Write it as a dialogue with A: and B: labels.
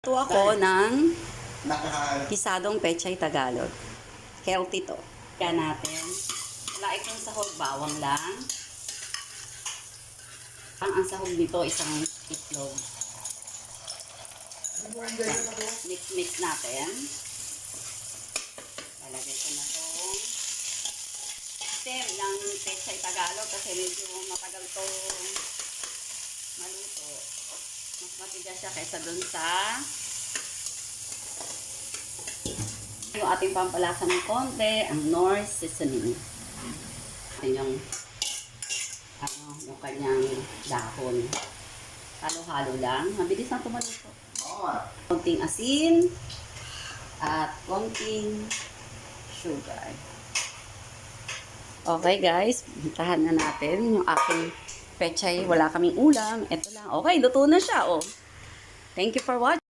A: Ito ako ng gisadong pechay Tagalog. Healthy to. Kaya natin. Wala itong sahog, bawang lang. Ang sahog nito, isang itlog. Mix natin. Lalagay ko na itong stem ng pechay Tagalog kasi medyo matagal itong maluto. Mas matigas siya kaysa dun sa yung ating pampalasa ng konti, ang Knorr seasoning. Yung kanyang dahon. Halo-halo lang. Mabilis na tumaluto. Konting asin at konting sugar. Okay guys, tahan na natin yung aking pechay. Wala kaming ulam. Ito lang. Okay, luto na siya. Oh. Thank you for watching.